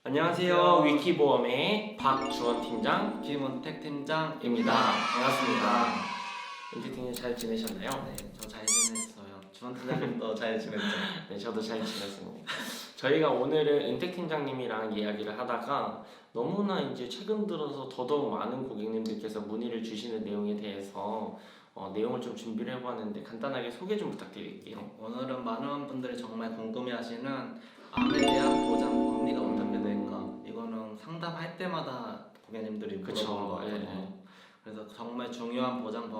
안녕하세요. 위키보험의 박주원 팀장, 김원택 팀장입니다. 입니다. 반갑습니다. 엔지팀님 잘 지내셨나요? 네, 저 잘 지냈어요. 주원 팀장님도 잘 지냈죠? 네, 저도 잘 지냈습니다. 저희가 오늘은 은택 팀장님이랑 이야기를 하다가 너무나 이제 최근 들어서 더더욱 많은 고객님들께서 문의를 주시는 내용에 대해서 내용을 좀 준비를 해봤는데 간단하게 소개 좀 부탁드릴게요. 오늘은 많은 분들이 정말 궁금해하시는 암에 대한 보장 범위가 어떻게 될까? 이거는 상담할 때마다 고객님들이 물어보는 거 같거든요. 예. 그래서 정말 중요한 보장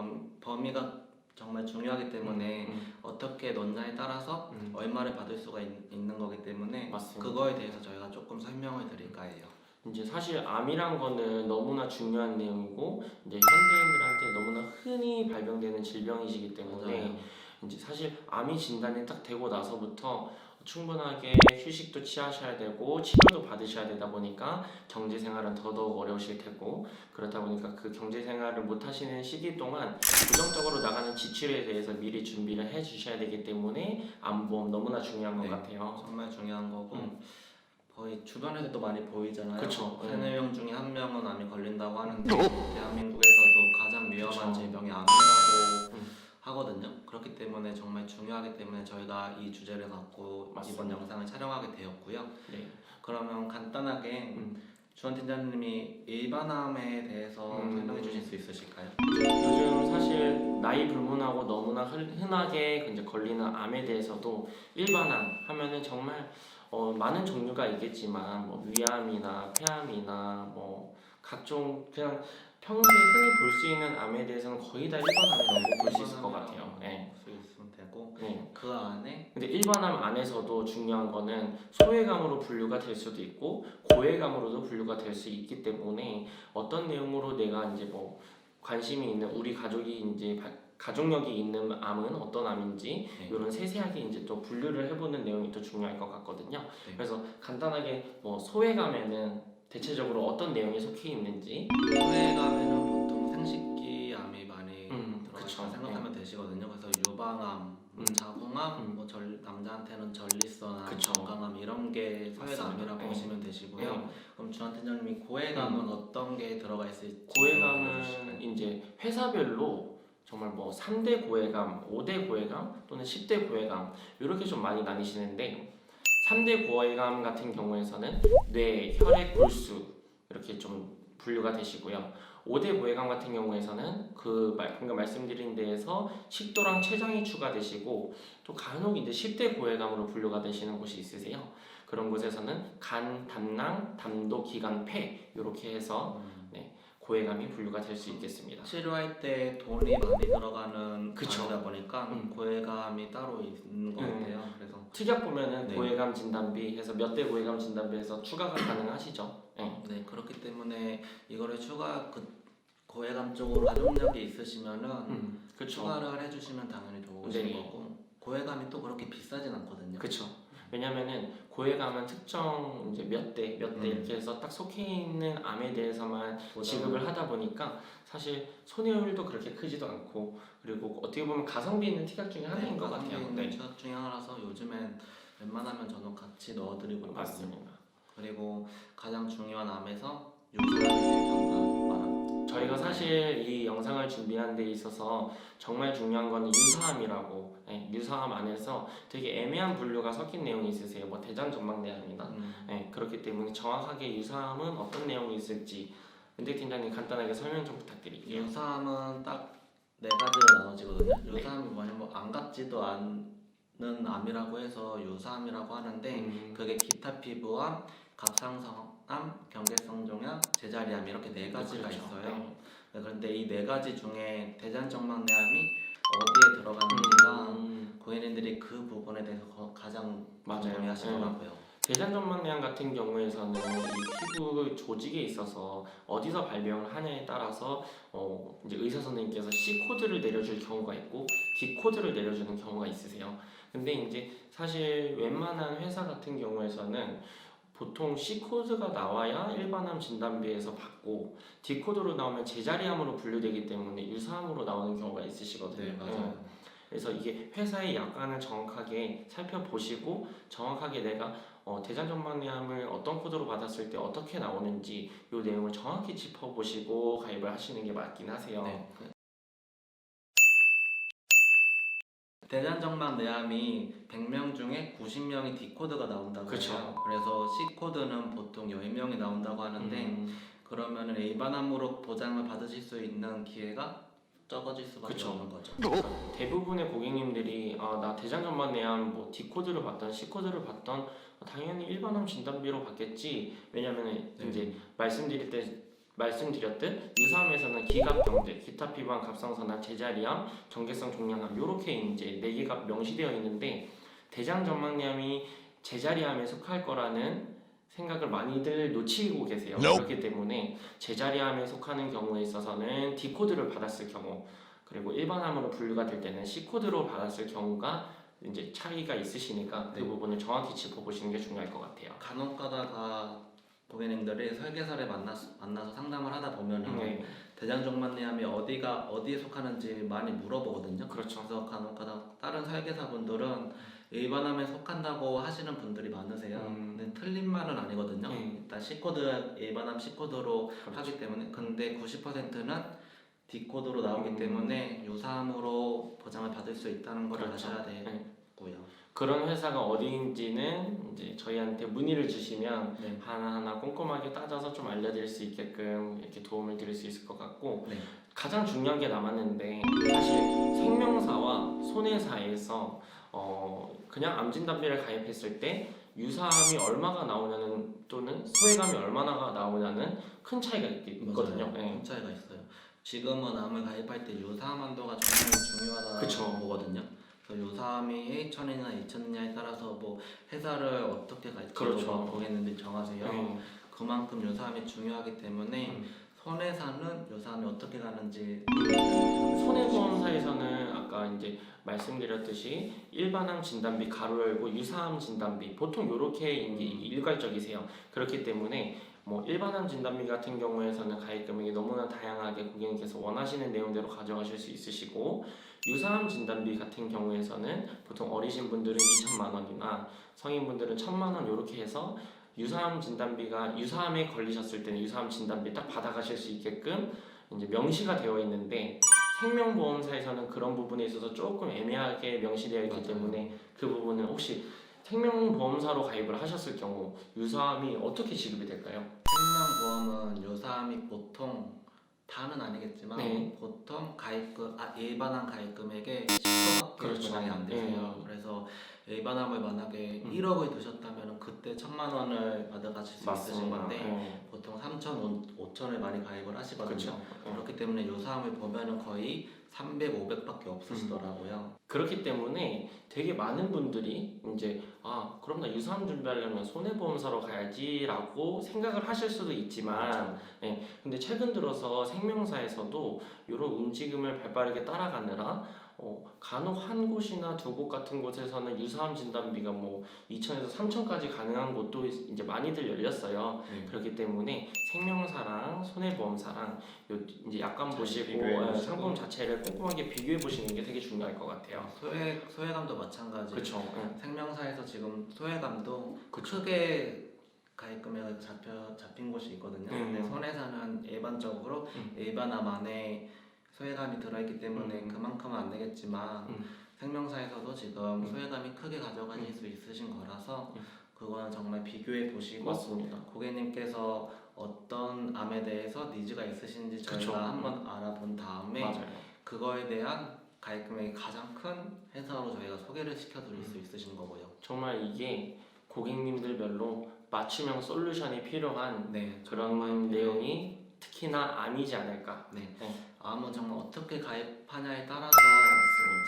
범위가 정말 중요하기 때문에 어떻게 논자에 따라서 얼마를 받을 수가 있는 거기 때문에 맞습니다. 그거에 대해서 저희가 조금 설명을 드릴까 해요. 이제 사실 암이란 거는 너무나 중요한 내용이고 이제 현대인들한테 너무나 흔히 발병되는 질병이시기 때문에 맞아요. 이제 사실 암이 진단이 딱 되고 나서부터 충분하게 휴식도 취하셔야 되고 치료도 받으셔야 되다 보니까 경제 생활은 더더욱 어려우실 테고 그렇다 보니까 그 경제 생활을 못 하시는 시기 동안 부정적으로 나가는 지출에 대해서 미리 준비를 해 주셔야 되기 때문에 암보험 너무나 중요한 것 네. 같아요. 정말 중요한 거고 거의 주변에서도 많이 보이잖아요. 그쵸. 3-4명 중에 1명은 암이 걸린다고 하는데 대한민국에서도 가장 위험한 그쵸. 질병이 암이라고 음. 하거든요. 그렇기 때문에 정말 중요하기 때문에 저희가 이 주제를 갖고 맞습니다. 이번 영상을 촬영하게 되었고요. 네. 그러면 간단하게 주원 팀장님이 일반암에 대해서 설명해 주실 수 있으실까요? 요즘 사실 나이 불문하고 너무나 흔하게 이제 걸리는 암에 대해서도 일반암 하면은 정말 많은 종류가 있겠지만 뭐 위암이나 폐암이나 뭐 각종 그냥 평소에 흔히 볼 수 있는 암에 대해서는 거의 다 일반암이라고 볼 수 있을 것 같아요. 네. 볼 수 있으면 되고 네. 그 안에 근데 일반암 안에서도 중요한 거는 소외감으로 분류가 될 수도 있고 고외감으로도 분류가 될 수 있기 때문에 어떤 내용으로 내가 이제 뭐 관심이 있는 우리 가족이 이제 가족력이 있는 암은 어떤 암인지 네. 이런 세세하게 이제 또 분류를 해보는 내용이 또 중요할 것 같거든요. 네. 그래서 간단하게 뭐 소외감에는 대체적으로 어떤 내용이 속해 있는지 소외감에는 보통 생식기 암이 많이 그쵸. 들어가서 생각하면 되시거든요. 그래서 유방암, 자궁암, 뭐 남자한테는 전립선암, 그쵸. 건강암 이런 게 소외감이라고 맞습니다. 보시면 되시고요. 네. 그럼 주한 팀장님이 고외감은 어떤 게 들어가 있을지 고외감은 이제 회사별로 정말 뭐 3대 고외감, 5대 고외감 또는 10대 고외감 이렇게 좀 많이 나뉘시는데 3대 고외감 같은 경우에서는 뇌, 혈액, 골수 이렇게 좀 분류가 되시고요. 5대 고외감 같은 경우에서는 방금 말씀드린 데에서 식도랑 췌장이 추가되시고 또 간혹 이제 10대 고외감으로 분류가 되시는 곳이 있으세요. 그런 곳에서는 간, 담낭, 담도, 기관, 폐 이렇게 해서 고외감이 분류가 될 수 있겠습니다. 치료할 때 돈이 많이 들어가는 그쵸. 암이다 보니까 고외감이 따로 있는 것 같아요. 그래서 특약 보면은 네. 고외감 진단비 해서 몇 대 고외감 진단비 해서 추가가 가능하시죠. 네. 네, 그렇기 때문에 이거를 고외감 쪽으로 가족력이 있으시면은 그렇죠. 추가를 해주시면 당연히 좋으신 네. 거고 고외감이 또 그렇게 비싸진 않거든요. 그렇죠. 왜냐면은 고외감은 특정 이제 몇 대 이렇게 해서 딱 속해 있는 암에 대해서만 지급을 하다 보니까 사실 손해율도 그렇게 크지도 않고 그리고 어떻게 보면 가성비 있는 특약 중에 하나인 것 같아요. 네, 추억 중에 하나라서 요즘엔 웬만하면 저는 같이 넣어드리고 있거든요. 맞습니다. 그리고 가장 중요한 암에서 유사암이 경우가 많아요. 저희가 사실 이 영상을 준비한 데 있어서 정말 중요한 건 유사암이라고 유사암 안에서 되게 애매한 분류가 섞인 내용이 있으세요. 뭐 대장전망대암이나 그렇기 때문에 정확하게 유사암은 어떤 내용이 있을지 은택 팀장님 간단하게 설명 좀 부탁드릴게요. 유사암은 딱 4가지로 나눠지거든요. 네. 유사암이 뭐냐면 뭐 안 같지도 않는 암이라고 해서 유사암이라고 하는데 그게 기타 피부암, 갑상선암, 경계성종양, 제자리암 이렇게 4가지가 그렇죠. 있어요. 네, 그런데 이 4가지 중에 대장정막내암이 어디에 들어가는지가 고객님들이 그 부분에 대해서 가장 궁금해하시더라고요. 대장전망대암 같은 경우에서는 이 피부 조직에 있어서 어디서 발병을 하냐에 따라서 이제 의사 선생님께서 C 코드를 내려줄 경우가 있고 D 코드를 내려주는 경우가 있으세요. 근데 이제 사실 웬만한 회사 같은 경우에서는 보통 C 코드가 나와야 일반암 진단비에서 받고 D 코드로 나오면 제자리암으로 분류되기 때문에 유사암으로 나오는 경우가 있으시거든요. 네, 맞아요. 그래서 이게 회사의 약관을 정확하게 살펴보시고 정확하게 내가 대장전망암을 어떤 코드로 받았을 때 어떻게 나오는지 이 내용을 정확히 짚어보시고 가입을 하시는 게 맞긴 하세요. 네. 대장정막 내암이 100명 중에 90명이 D코드가 나온다고 그쵸. 해요. 그래서 C코드는 보통 10명이 나온다고 하는데 그러면은 일반암으로 보장을 받으실 수 있는 기회가 적어질 수밖에 그쵸. 없는 거죠. 대부분의 고객님들이 나 대장전만 내암 뭐 D코드를 받던 C코드를 받던 당연히 일반암 진단비로 받겠지. 왜냐면은 네. 이제 말씀드렸듯 유사암에서는 기갑 병대, 기타 피부암, 갑상선암, 제자리암, 정개성 종양암 요렇게 이제 4개가 명시되어 있는데 대장전망암이 제자리암에 속할 거라는 생각을 많이들 놓치고 계세요. 그렇기 때문에 제자리암에 속하는 경우에 있어서는 D코드를 받았을 경우 그리고 일반암으로 분류가 될 때는 C코드로 받았을 경우가 이제 차이가 있으시니까 그 네. 부분을 정확히 짚어보시는 게 중요할 것 같아요. 간혹 가다가 고객님들이 설계사를 만나서 상담을 하다 보면은 네, 대장정막내암이 어디에 속하는지 많이 물어보거든요. 그렇죠. 그래서 간혹 가다 다른 설계사분들은 일반암에 속한다고 하시는 분들이 많으세요. 근데 틀린 말은 아니거든요. 일단 C코드 일반암 C코드로 그렇죠. 하기 때문에 근데 90%는 D코드로 나오기 때문에 유사암으로 보장을 받을 수 있다는 걸 그렇죠. 아셔야 네. 되고요. 그런 회사가 어디인지는 이제 저희한테 문의를 주시면 네. 하나하나 꼼꼼하게 따져서 좀 알려드릴 수 있게끔 이렇게 도움을 드릴 수 있을 것 같고 네. 가장 중요한 게 남았는데 사실 생명사와 손해사에서 그냥 암진단비를 가입했을 때 유사암이 얼마가 나오냐는 또는 소외감이 얼마나 나오냐는 큰 차이가 있거든요. 맞아요. 네. 큰 차이가 있어요. 지금은 암을 가입할 때 유사암 한도가 정말 중요하다고 그쵸. 보거든요. 그래서 유사암이 1,000이나 2,000이냐에 따라서 뭐 회사를 어떻게 갈지 그렇죠. 고객님들이 정하세요. 네. 그만큼 유사암이 중요하기 때문에 손해사는 유사암이 어떻게 가는지 손해보험사에서는 아까 이제 말씀드렸듯이 일반암 진단비 가로 열고 유사암 진단비 보통 이렇게 이제 일괄적이세요. 그렇기 때문에 뭐 일반암 진단비 같은 경우에서는 가입 금액이 너무나 다양하게 고객님께서 원하시는 내용대로 가져가실 수 있으시고 유사암 진단비 같은 경우에서는 보통 어리신 분들은 2천만 원이나 성인분들은 1,000만 원 이렇게 해서 유사암 진단비가 유사암에 걸리셨을 때는 유사암 진단비 딱 받아가실 수 있게끔 이제 명시가 되어 있는데 생명보험사에서는 그런 부분에 있어서 조금 애매하게 명시되어 있기 때문에 그 부분은 혹시 생명보험사로 가입을 하셨을 경우 유사암이 어떻게 지급이 될까요? 생명보험은 유사암이 보통 다는 아니겠지만 네. 보통 일반암 가입 금액의 10%밖에 그렇죠. 보장이 안 되세요. 네. 그래서 일반암을 만약에 1억을 드셨다면 그때 1,000만 원을 받아가실 수 있으신 건데 네. 보통 3천, 5천을 많이 가입을 하시거든요. 그렇죠. 그렇기 때문에 유사암을 보면은 거의 300, 500밖에 없으시더라고요. 그렇기 때문에 되게 많은 분들이 이제 그럼 나 유사암 준비하려면 손해보험사로 가야지라고 생각을 하실 수도 있지만 근데 최근 들어서 생명사에서도 이런 움직임을 발빠르게 따라가느라 간혹 한 곳이나 두 곳 같은 곳에서는 유사암 진단비가 뭐 2천에서 3천까지 가능한 곳도 이제 많이들 열렸어요. 그렇기 때문에 생명사랑 손해보험사랑 이제 약관 보시고 비교해보시고. 상품 자체를 꼼꼼하게 비교해 보시는 게 되게 중요할 것 같아요. 소외감도 마찬가지. 그렇죠. 생명사에서 지금 소외감도 그쵸. 크게 가입 금액이 잡힌 곳이 있거든요. 근데 손해사는 일반적으로 일반암 안에 소외감이 들어있기 때문에 그만큼은 안 되겠지만 생명사에서도 지금 소외감이 크게 가져가실 수 있으신 거라서 그거는 정말 비교해 보시고 맞습니다. 고객님께서 어떤 암에 대해서 니즈가 있으신지 저희가 그쵸. 한번 알아본 다음에 맞아요. 그거에 대한 가입 금액이 가장 큰 회사로 저희가 소개를 시켜드릴 수 있으신 거고요. 정말 이게 고객님들별로 맞춤형 솔루션이 필요한 네, 그런 내용이 특히나 암이지 않을까. 네. 네. 암은 정말 어떻게 가입하냐에 따라서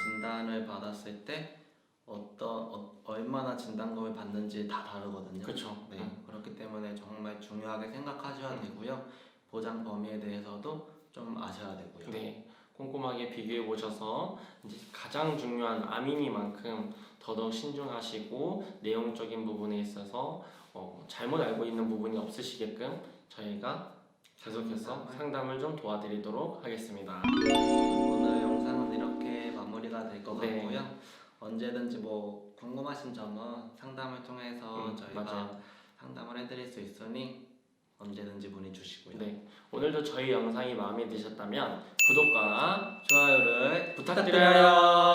진단을 받았을 때 얼마나 진단금을 받는지 다 다르거든요. 그렇죠. 네, 그렇기 때문에 정말 중요하게 생각하셔야 되고요. 보장 범위에 대해서도 좀 아셔야 되고요. 네. 꼼꼼하게 비교해 보셔서 이제 가장 중요한 암이니만큼 더더욱 신중하시고 내용적인 부분에 있어서 잘못 알고 있는 부분이 없으시게끔 저희가 계속해서 상담을 좀 도와드리도록 하겠습니다. 오늘 영상은 이렇게 마무리가 될 것 네. 같고요. 언제든지 뭐 궁금하신 점은 상담을 통해서 저희가 맞아요. 상담을 해드릴 수 있으니 언제든지 문의 주시고요. 네, 오늘도 저희 영상이 마음에 드셨다면 구독과 좋아요를 부탁드려요.